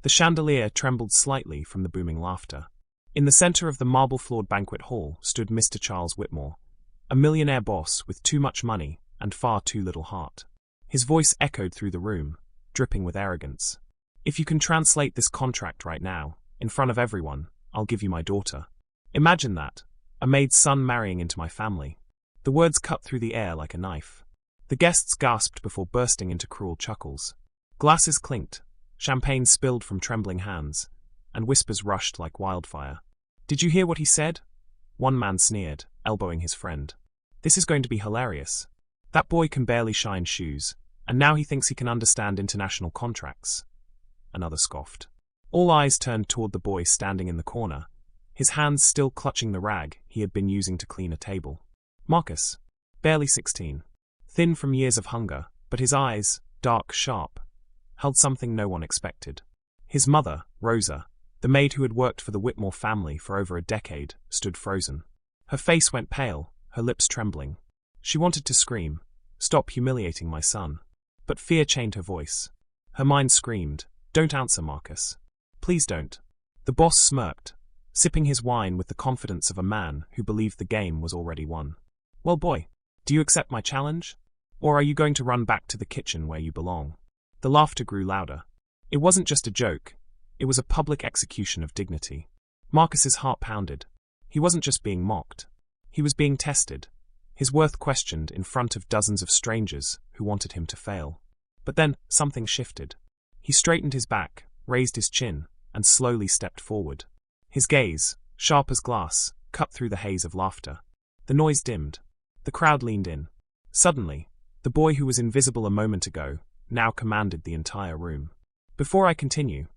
The chandelier trembled slightly from the booming laughter. In the center of the marble-floored banquet hall stood Mr. Charles Whitmore, a millionaire boss with too much money and far too little heart. His voice echoed through the room, dripping with arrogance. "If you can translate this contract right now, in front of everyone, I'll give you my daughter. Imagine that, a maid's son marrying into my family." The words cut through the air like a knife. The guests gasped before bursting into cruel chuckles. Glasses clinked, champagne spilled from trembling hands, and whispers rushed like wildfire. "Did you hear what he said?" One man sneered, elbowing his friend. "This is going to be hilarious. That boy can barely shine shoes, and now he thinks he can understand international contracts." Another scoffed. All eyes turned toward the boy standing in the corner, his hands still clutching the rag he had been using to clean a table. Marcus, barely 16. Thin from years of hunger, but his eyes, dark, sharp, held something no one expected. His mother, Rosa, the maid who had worked for the Whitmore family for over a decade, stood frozen. Her face went pale, her lips trembling. She wanted to scream, "Stop humiliating my son." But fear chained her voice. Her mind screamed, "Don't answer, Marcus. Please don't." The boss smirked, sipping his wine with the confidence of a man who believed the game was already won. "Well, boy, do you accept my challenge? Or are you going to run back to the kitchen where you belong?" The laughter grew louder. It wasn't just a joke, it was a public execution of dignity. Marcus's heart pounded. He wasn't just being mocked. He was being tested, his worth questioned in front of dozens of strangers who wanted him to fail. But then, something shifted. He straightened his back, raised his chin, and slowly stepped forward. His gaze, sharp as glass, cut through the haze of laughter. The noise dimmed. The crowd leaned in. Suddenly, the boy who was invisible a moment ago now commanded the entire room. "Before I continue,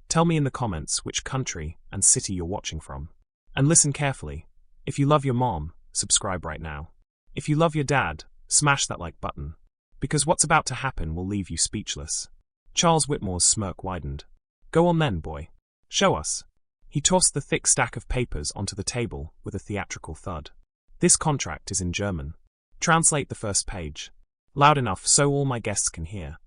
tell me in the comments which country and city you're watching from. And listen carefully. If you love your mom, subscribe right now. If you love your dad, smash that like button. Because what's about to happen will leave you speechless." Charles Whitmore's smirk widened. "Go on then, boy. Show us." He tossed the thick stack of papers onto the table with a theatrical thud. "This contract is in German. Translate the first page. Loud enough so all my guests can hear."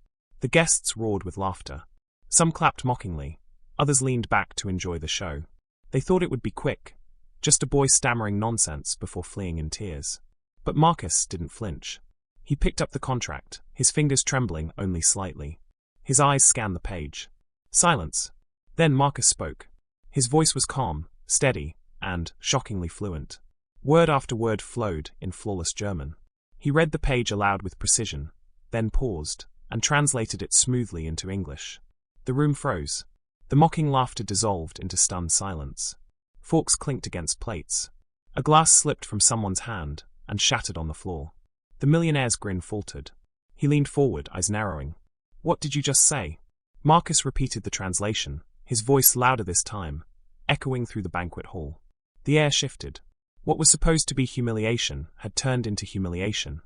The guests roared with laughter. Some clapped mockingly, others leaned back to enjoy the show. They thought it would be quick, just a boy stammering nonsense before fleeing in tears. But Marcus didn't flinch. He picked up the contract, his fingers trembling only slightly. His eyes scanned the page. Silence. Then Marcus spoke. His voice was calm, steady, and shockingly fluent. Word after word flowed in flawless German. He read the page aloud with precision, then paused, and translated it smoothly into English. The room froze. The mocking laughter dissolved into stunned silence. Forks clinked against plates. A glass slipped from someone's hand and shattered on the floor. The millionaire's grin faltered. He leaned forward, eyes narrowing. "What did you just say?" Marcus repeated the translation, his voice louder this time, echoing through the banquet hall. The air shifted. What was supposed to be humiliation had turned into humiliation.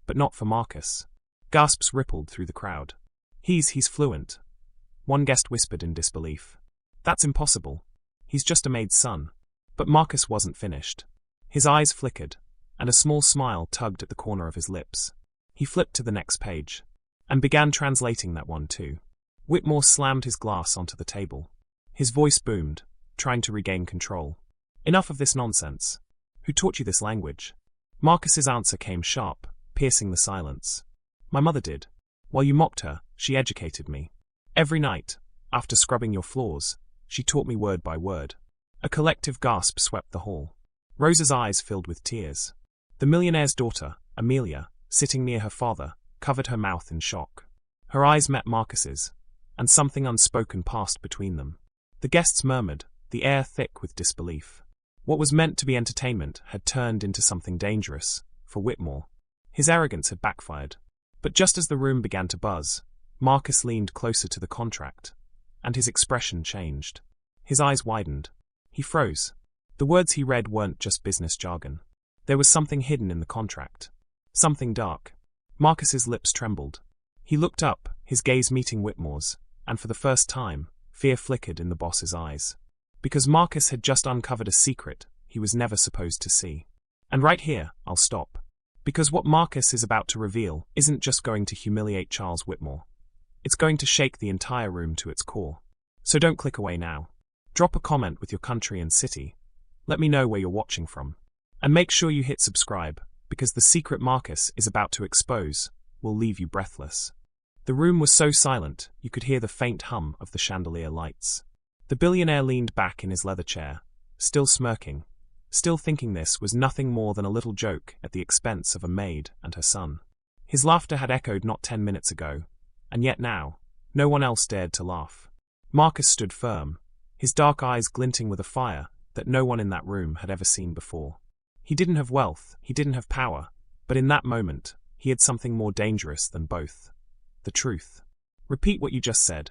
But not for Marcus. Gasps rippled through the crowd. He's fluent." One guest whispered in disbelief. "That's impossible. He's just a maid's son." But Marcus wasn't finished. His eyes flickered, and a small smile tugged at the corner of his lips. He flipped to the next page, and began translating that one too. Whitmore slammed his glass onto the table. His voice boomed, trying to regain control. "Enough of this nonsense. Who taught you this language?" Marcus's answer came sharp, piercing the silence. "My mother did. While you mocked her, she educated me. Every night, after scrubbing your floors, she taught me word by word." A collective gasp swept the hall. Rosa's eyes filled with tears. The millionaire's daughter, Amelia, sitting near her father, covered her mouth in shock. Her eyes met Marcus's, and something unspoken passed between them. The guests murmured, the air thick with disbelief. What was meant to be entertainment had turned into something dangerous, for Whitmore. His arrogance had backfired. But just as the room began to buzz, Marcus leaned closer to the contract, and his expression changed. His eyes widened. He froze. The words he read weren't just business jargon. There was something hidden in the contract. Something dark. Marcus's lips trembled. He looked up, his gaze meeting Whitmore's, and for the first time, fear flickered in the boss's eyes. Because Marcus had just uncovered a secret he was never supposed to see. And right here, I'll stop. Because what Marcus is about to reveal isn't just going to humiliate Charles Whitmore. It's going to shake the entire room to its core. So don't click away now. Drop a comment with your country and city. Let me know where you're watching from. And make sure you hit subscribe, because the secret Marcus is about to expose will leave you breathless. The room was so silent, you could hear the faint hum of the chandelier lights. The billionaire leaned back in his leather chair, still smirking, still thinking this was nothing more than a little joke at the expense of a maid and her son. His laughter had echoed not 10 minutes ago, and yet now, no one else dared to laugh. Marcus stood firm, his dark eyes glinting with a fire that no one in that room had ever seen before. He didn't have wealth, he didn't have power, but in that moment, he had something more dangerous than both. The truth. Repeat what you just said.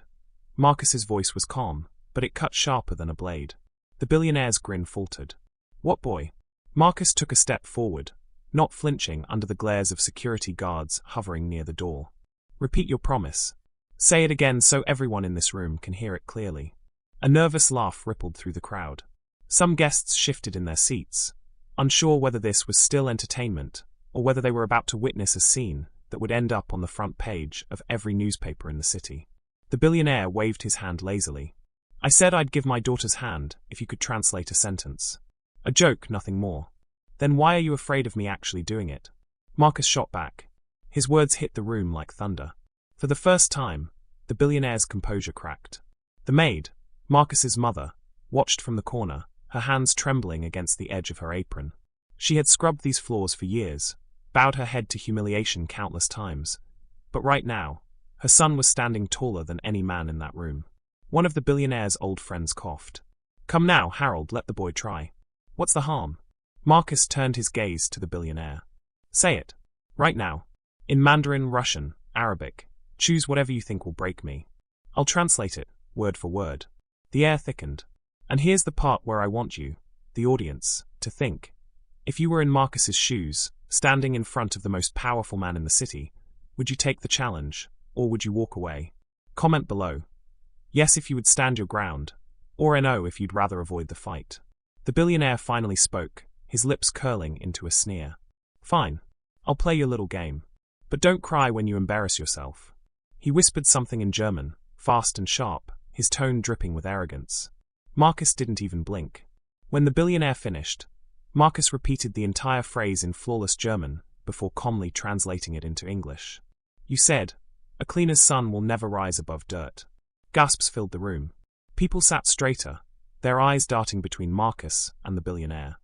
Marcus's voice was calm, but it cut sharper than a blade. The billionaire's grin faltered. What boy? Marcus took a step forward, not flinching under the glares of security guards hovering near the door. Repeat your promise. Say it again so everyone in this room can hear it clearly. A nervous laugh rippled through the crowd. Some guests shifted in their seats, unsure whether this was still entertainment, or whether they were about to witness a scene that would end up on the front page of every newspaper in the city. The billionaire waved his hand lazily. I said I'd give my daughter's hand if you could translate a sentence. A joke, nothing more. Then why are you afraid of me actually doing it? Marcus shot back. His words hit the room like thunder. For the first time, the billionaire's composure cracked. The maid, Marcus's mother, watched from the corner, her hands trembling against the edge of her apron. She had scrubbed these floors for years, bowed her head to humiliation countless times. But right now, her son was standing taller than any man in that room. One of the billionaire's old friends coughed. Come now, Harold, let the boy try. What's the harm? Marcus turned his gaze to the billionaire. Say it. Right now. In Mandarin, Russian, Arabic. Choose whatever you think will break me. I'll translate it, word for word. The air thickened. And here's the part where I want you, the audience, to think. If you were in Marcus's shoes, standing in front of the most powerful man in the city, would you take the challenge, or would you walk away? Comment below. Yes if you would stand your ground, or no if you'd rather avoid the fight. The billionaire finally spoke, his lips curling into a sneer. Fine. I'll play your little game. But don't cry when you embarrass yourself. He whispered something in German, fast and sharp, his tone dripping with arrogance. Marcus didn't even blink. When the billionaire finished, Marcus repeated the entire phrase in flawless German before calmly translating it into English. You said, a cleaner's son will never rise above dirt. Gasps filled the room. People sat straighter, their eyes darting between Marcus and the billionaire.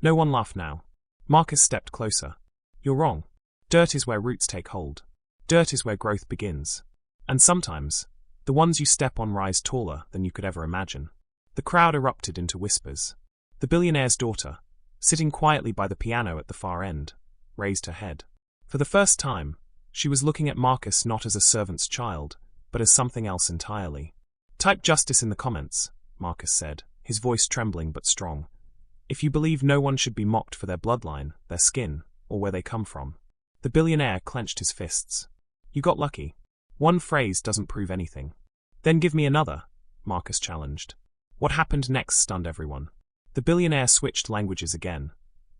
No one laughed now. Marcus stepped closer. You're wrong. Dirt is where roots take hold. Dirt is where growth begins. And sometimes, the ones you step on rise taller than you could ever imagine. The crowd erupted into whispers. The billionaire's daughter, sitting quietly by the piano at the far end, raised her head. For the first time, she was looking at Marcus not as a servant's child, but as something else entirely. Type justice in the comments, Marcus said, his voice trembling but strong. If you believe no one should be mocked for their bloodline, their skin, or where they come from. The billionaire clenched his fists. You got lucky. One phrase doesn't prove anything. Then give me another, Marcus challenged. What happened next stunned everyone. The billionaire switched languages again,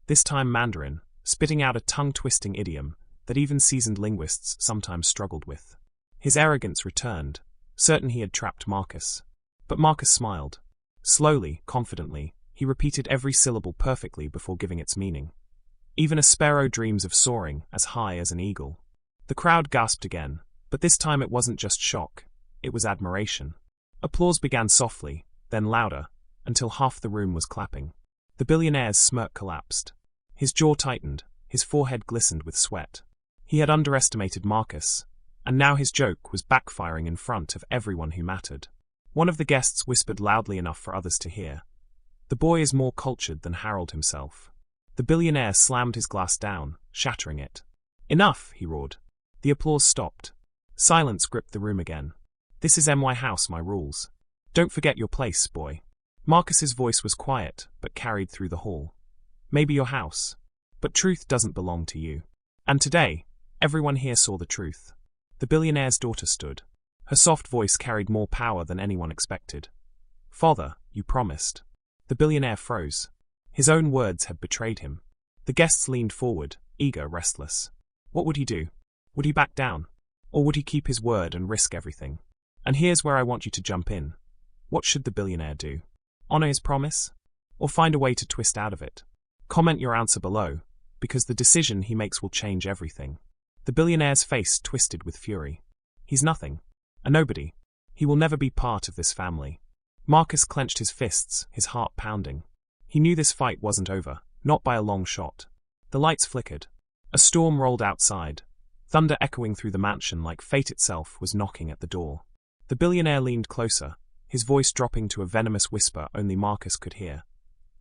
this time Mandarin, spitting out a tongue-twisting idiom that even seasoned linguists sometimes struggled with. His arrogance returned, certain he had trapped Marcus. But Marcus smiled. Slowly, confidently, he repeated every syllable perfectly before giving its meaning. Even a sparrow dreams of soaring as high as an eagle. The crowd gasped again, but this time it wasn't just shock, it was admiration. Applause began softly, then louder, until half the room was clapping. The billionaire's smirk collapsed. His jaw tightened, his forehead glistened with sweat. He had underestimated Marcus, and now his joke was backfiring in front of everyone who mattered. One of the guests whispered loudly enough for others to hear. The boy is more cultured than Harold himself. The billionaire slammed his glass down, shattering it. Enough, he roared. The applause stopped. Silence gripped the room again. This is my house, my rules. Don't forget your place, boy. Marcus's voice was quiet, but carried through the hall. Maybe your house, but truth doesn't belong to you. And today, everyone here saw the truth. The billionaire's daughter stood. Her soft voice carried more power than anyone expected. Father, you promised. The billionaire froze. His own words had betrayed him. The guests leaned forward, eager, restless. What would he do? Would he back down? Or would he keep his word and risk everything? And here's where I want you to jump in. What should the billionaire do? Honor his promise? Or find a way to twist out of it? Comment your answer below, because the decision he makes will change everything. The billionaire's face twisted with fury. He's nothing. A nobody. He will never be part of this family. Marcus clenched his fists, his heart pounding. He knew this fight wasn't over, not by a long shot. The lights flickered. A storm rolled outside, thunder echoing through the mansion like fate itself was knocking at the door. The billionaire leaned closer, his voice dropping to a venomous whisper only Marcus could hear.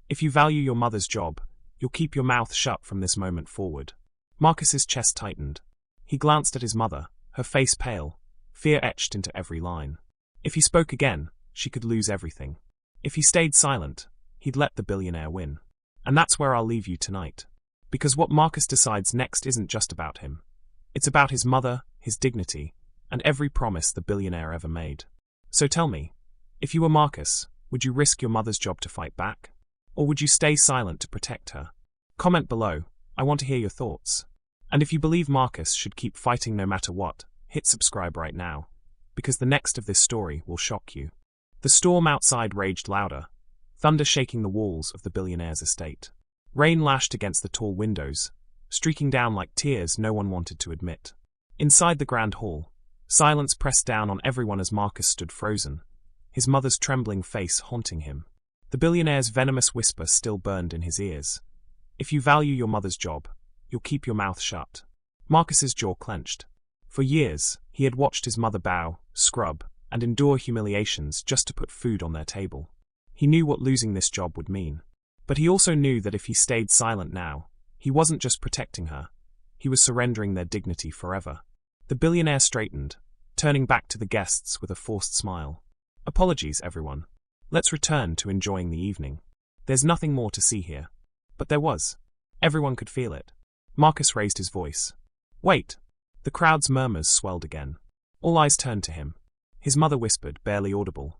If you value your mother's job, you'll keep your mouth shut from this moment forward. Marcus's chest tightened. He glanced at his mother, her face pale, fear etched into every line. If he spoke again, she could lose everything. If he stayed silent, he'd let the billionaire win. And that's where I'll leave you tonight. Because what Marcus decides next isn't just about him. It's about his mother, his dignity, and every promise the billionaire ever made. So tell me, if you were Marcus, would you risk your mother's job to fight back? Or would you stay silent to protect her? Comment below, I want to hear your thoughts. And if you believe Marcus should keep fighting no matter what, hit subscribe right now, because the next of this story will shock you. The storm outside raged louder, thunder shaking the walls of the billionaire's estate. Rain lashed against the tall windows, streaking down like tears no one wanted to admit. Inside the grand hall, silence pressed down on everyone as Marcus stood frozen, his mother's trembling face haunting him. The billionaire's venomous whisper still burned in his ears. If you value your mother's job, you'll keep your mouth shut. Marcus's jaw clenched. For years, he had watched his mother bow, scrub, and endure humiliations just to put food on their table. He knew what losing this job would mean. But he also knew that if he stayed silent now, he wasn't just protecting her, he was surrendering their dignity forever. The billionaire straightened, turning back to the guests with a forced smile. Apologies, everyone. Let's return to enjoying the evening. There's nothing more to see here. But there was. Everyone could feel it. Marcus raised his voice. Wait. The crowd's murmurs swelled again. All eyes turned to him. His mother whispered, barely audible.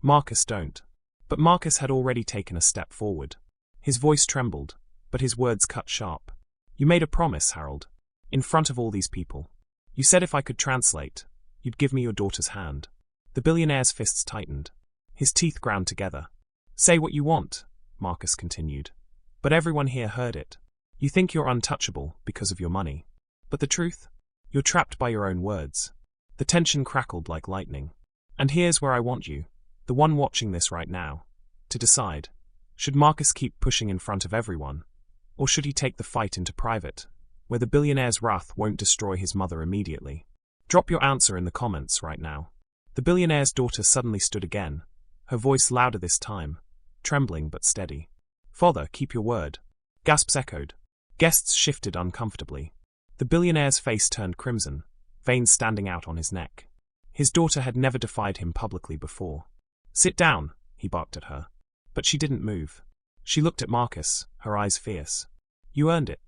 Marcus, don't. But Marcus had already taken a step forward. His voice trembled, but his words cut sharp. You made a promise, Harold. In front of all these people. You said if I could translate, you'd give me your daughter's hand. The billionaire's fists tightened. His teeth ground together. Say what you want, Marcus continued. But everyone here heard it. You think you're untouchable because of your money. But the truth? You're trapped by your own words. The tension crackled like lightning. And here's where I want you, the one watching this right now, to decide. Should Marcus keep pushing in front of everyone? Or should he take the fight into private, where the billionaire's wrath won't destroy his mother immediately? Drop your answer in the comments right now. The billionaire's daughter suddenly stood again, her voice louder this time, trembling but steady. Father, keep your word. Gasps echoed. Guests shifted uncomfortably. The billionaire's face turned crimson, veins standing out on his neck. His daughter had never defied him publicly before. Sit down, he barked at her. But she didn't move. She looked at Marcus, her eyes fierce. You earned it.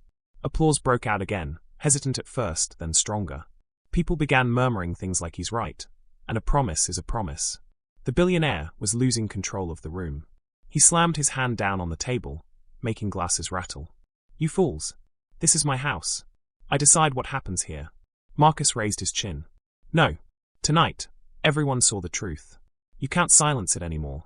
Applause broke out again, hesitant at first, then stronger. People began murmuring things like he's right, and a promise is a promise. The billionaire was losing control of the room. He slammed his hand down on the table, making glasses rattle. You fools. This is my house. I decide what happens here. Marcus raised his chin. No. Tonight, everyone saw the truth. You can't silence it anymore.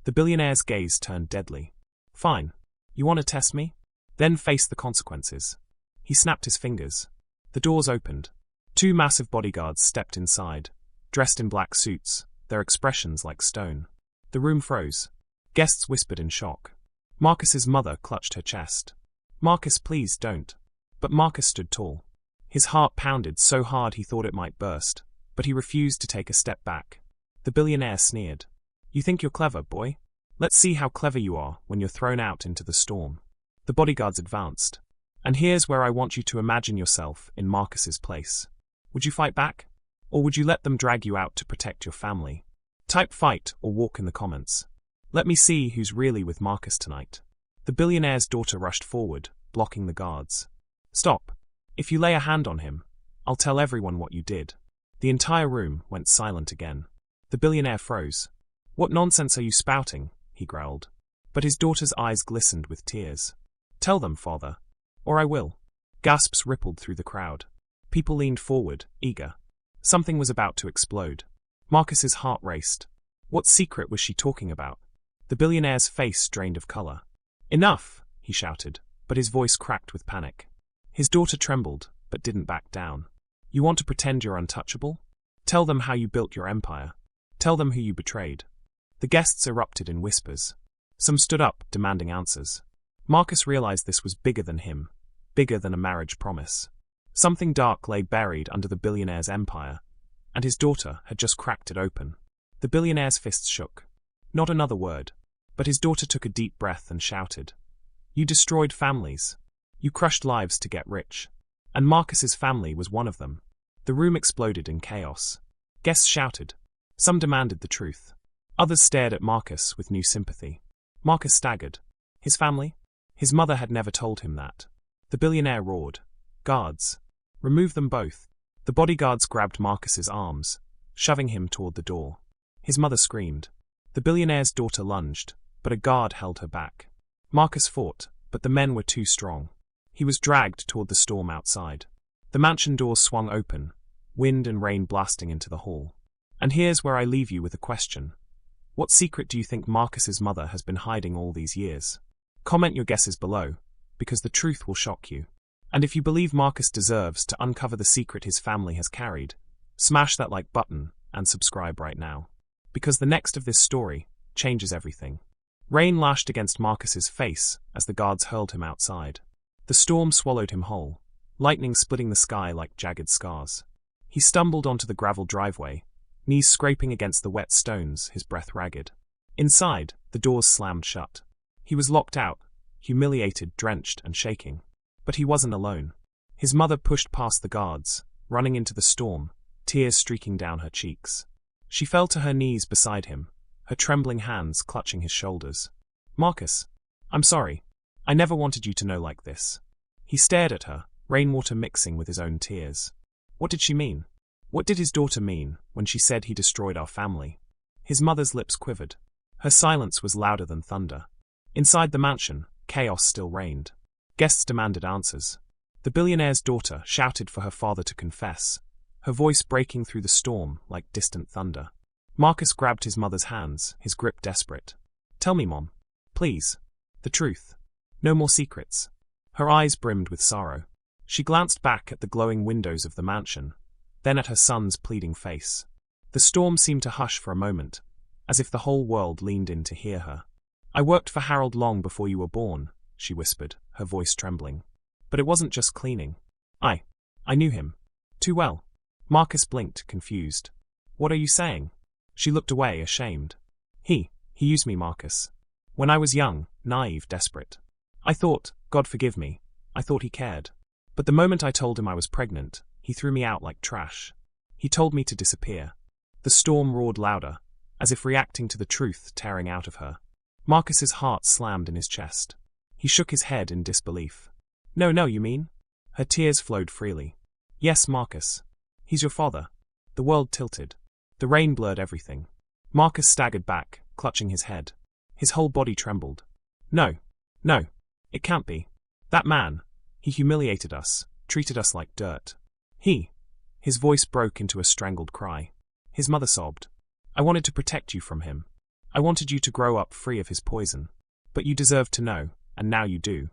The billionaire's gaze turned deadly. Fine. You want to test me? Then face the consequences. He snapped his fingers. The doors opened. 2 massive bodyguards stepped inside, dressed in black suits, their expressions like stone. The room froze. Guests whispered in shock. Marcus's mother clutched her chest. Marcus, please don't. But Marcus stood tall. His heart pounded so hard he thought it might burst, but he refused to take a step back. The billionaire sneered. You think you're clever, boy? Let's see how clever you are when you're thrown out into the storm. The bodyguards advanced. And here's where I want you to imagine yourself in Marcus's place. Would you fight back? Or would you let them drag you out to protect your family? Type fight or walk in the comments. Let me see who's really with Marcus tonight. The billionaire's daughter rushed forward, blocking the guards. Stop. If you lay a hand on him, I'll tell everyone what you did. The entire room went silent again. The billionaire froze. What nonsense are you spouting? He growled. But his daughter's eyes glistened with tears. Tell them, father. Or I will. Gasps rippled through the crowd. People leaned forward, eager. Something was about to explode. Marcus's heart raced. What secret was she talking about? The billionaire's face drained of color. Enough, he shouted, but his voice cracked with panic. His daughter trembled, but didn't back down. You want to pretend you're untouchable? Tell them how you built your empire. Tell them who you betrayed. The guests erupted in whispers. Some stood up, demanding answers. Marcus realized this was bigger than him, bigger than a marriage promise. Something dark lay buried under the billionaire's empire, and his daughter had just cracked it open. The billionaire's fists shook. Not another word, but his daughter took a deep breath and shouted. You destroyed families. You crushed lives to get rich. And Marcus's family was one of them. The room exploded in chaos. Guests shouted. Some demanded the truth. Others stared at Marcus with new sympathy. Marcus staggered. His family? His mother had never told him that. The billionaire roared. Guards. Remove them both. The bodyguards grabbed Marcus's arms, shoving him toward the door. His mother screamed. The billionaire's daughter lunged, but a guard held her back. Marcus fought, but the men were too strong. He was dragged toward the storm outside. The mansion doors swung open, wind and rain blasting into the hall. And here's where I leave you with a question. What secret do you think Marcus's mother has been hiding all these years? Comment your guesses below, because the truth will shock you. And if you believe Marcus deserves to uncover the secret his family has carried, smash that like button and subscribe right now. Because the next of this story changes everything. Rain lashed against Marcus's face as the guards hurled him outside. The storm swallowed him whole, lightning splitting the sky like jagged scars. He stumbled onto the gravel driveway, knees scraping against the wet stones, his breath ragged. Inside, the doors slammed shut. He was locked out, humiliated, drenched, and shaking. But he wasn't alone. His mother pushed past the guards, running into the storm, tears streaking down her cheeks. She fell to her knees beside him, her trembling hands clutching his shoulders. Marcus, I'm sorry. I never wanted you to know like this. He stared at her, rainwater mixing with his own tears. What did she mean? What did his daughter mean when she said he destroyed our family? His mother's lips quivered. Her silence was louder than thunder. Inside the mansion, chaos still reigned. Guests demanded answers. The billionaire's daughter shouted for her father to confess, her voice breaking through the storm like distant thunder. Marcus grabbed his mother's hands, his grip desperate. Tell me, Mom. Please. The truth. No more secrets. Her eyes brimmed with sorrow. She glanced back at the glowing windows of the mansion, then at her son's pleading face. The storm seemed to hush for a moment, as if the whole world leaned in to hear her. I worked for Harold long before you were born, she whispered, her voice trembling. But it wasn't just cleaning. I knew him. Too well. Marcus blinked, confused. What are you saying? She looked away, ashamed. He used me, Marcus. When I was young, naive, desperate. I thought, God forgive me, I thought he cared. But the moment I told him I was pregnant, he threw me out like trash. He told me to disappear. The storm roared louder, as if reacting to the truth tearing out of her. Marcus's heart slammed in his chest. He shook his head in disbelief. No, you mean? Her tears flowed freely. Yes, Marcus. He's your father. The world tilted. The rain blurred everything. Marcus staggered back, clutching his head. His whole body trembled. No, it can't be. That man, he humiliated us, treated us like dirt. His voice broke into a strangled cry. His mother sobbed. I wanted to protect you from him. I wanted you to grow up free of his poison. But you deserved to know, and now you do.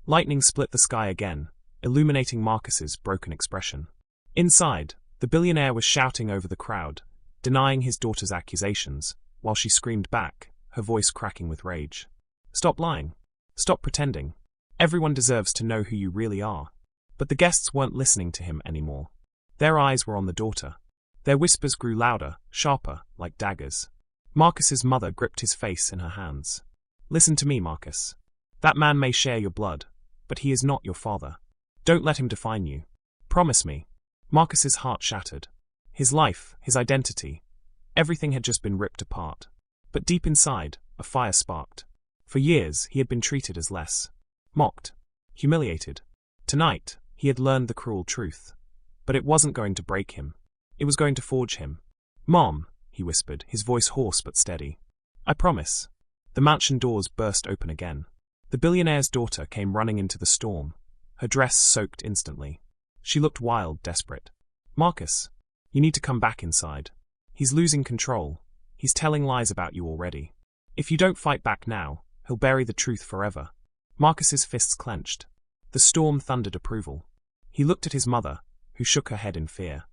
Lightning split the sky again, illuminating Marcus's broken expression. Inside, the billionaire was shouting over the crowd, denying his daughter's accusations, while she screamed back, her voice cracking with rage. Stop lying. Stop pretending. Everyone deserves to know who you really are. But the guests weren't listening to him anymore. Their eyes were on the daughter. Their whispers grew louder, sharper, like daggers. Marcus's mother gripped his face in her hands. Listen to me, Marcus. That man may share your blood, but he is not your father. Don't let him define you. Promise me. Marcus's heart shattered. His life, his identity, everything had just been ripped apart. But deep inside, a fire sparked. For years, he had been treated as less. Mocked. Humiliated. Tonight, he had learned the cruel truth. But it wasn't going to break him. It was going to forge him. Mom, he whispered, his voice hoarse but steady. I promise. The mansion doors burst open again. The billionaire's daughter came running into the storm, her dress soaked instantly. She looked wild, desperate. Marcus, you need to come back inside. He's losing control. He's telling lies about you already. If you don't fight back now, he'll bury the truth forever. Marcus's fists clenched. The storm thundered approval. He looked at his mother, who shook her head in fear.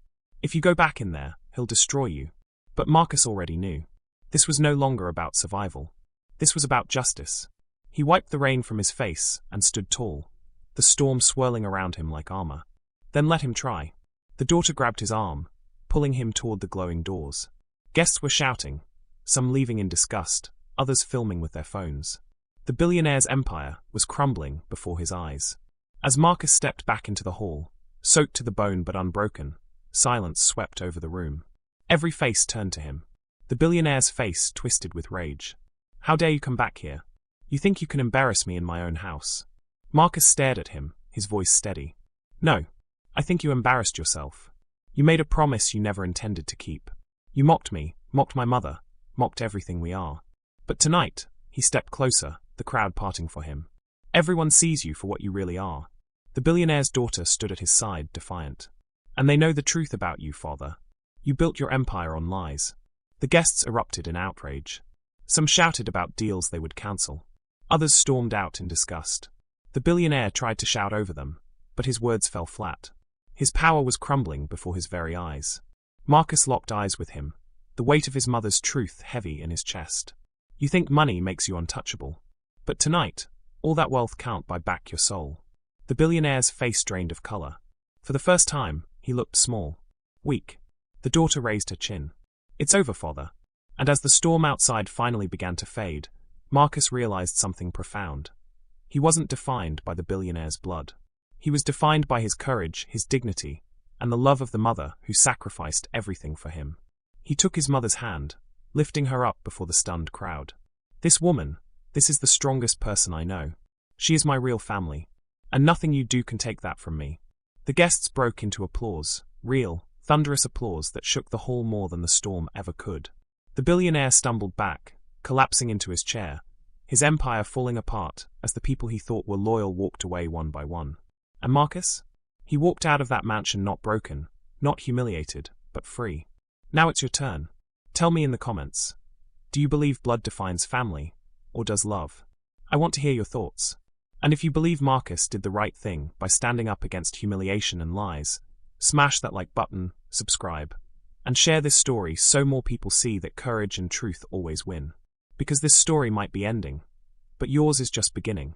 If you go back in there, he'll destroy you. But Marcus already knew. This was no longer about survival. This was about justice. He wiped the rain from his face and stood tall, the storm swirling around him like armor. Then let him try. The daughter grabbed his arm, pulling him toward the glowing doors. Guests were shouting, some leaving in disgust, others filming with their phones. The billionaire's empire was crumbling before his eyes. As Marcus stepped back into the hall, soaked to the bone but unbroken, silence swept over the room. Every face turned to him. The billionaire's face twisted with rage. How dare you come back here? You think you can embarrass me in my own house? Marcus stared at him, his voice steady. No. I think you embarrassed yourself. You made a promise you never intended to keep. You mocked me, mocked my mother, mocked everything we are. But tonight, he stepped closer, the crowd parting for him. Everyone sees you for what you really are. The billionaire's daughter stood at his side, defiant. And they know the truth about you, father. You built your empire on lies. The guests erupted in outrage. Some shouted about deals they would cancel. Others stormed out in disgust. The billionaire tried to shout over them, but his words fell flat. His power was crumbling before his very eyes. Marcus locked eyes with him, the weight of his mother's truth heavy in his chest. You think money makes you untouchable. But tonight, all that wealth can't buy back your soul. The billionaire's face drained of color. For the first time, he looked small, weak. The daughter raised her chin. It's over, father. And as the storm outside finally began to fade, Marcus realized something profound. He wasn't defined by the billionaire's blood. He was defined by his courage, his dignity, and the love of the mother who sacrificed everything for him. He took his mother's hand, lifting her up before the stunned crowd. This woman, this is the strongest person I know. She is my real family, and nothing you do can take that from me. The guests broke into applause, real, thunderous applause that shook the hall more than the storm ever could. The billionaire stumbled back, collapsing into his chair, his empire falling apart as the people he thought were loyal walked away one by one. And Marcus? He walked out of that mansion not broken, not humiliated, but free. Now it's your turn. Tell me in the comments. Do you believe blood defines family, or does love? I want to hear your thoughts. And if you believe Marcus did the right thing by standing up against humiliation and lies, smash that like button, subscribe, and share this story so more people see that courage and truth always win. Because this story might be ending, but yours is just beginning.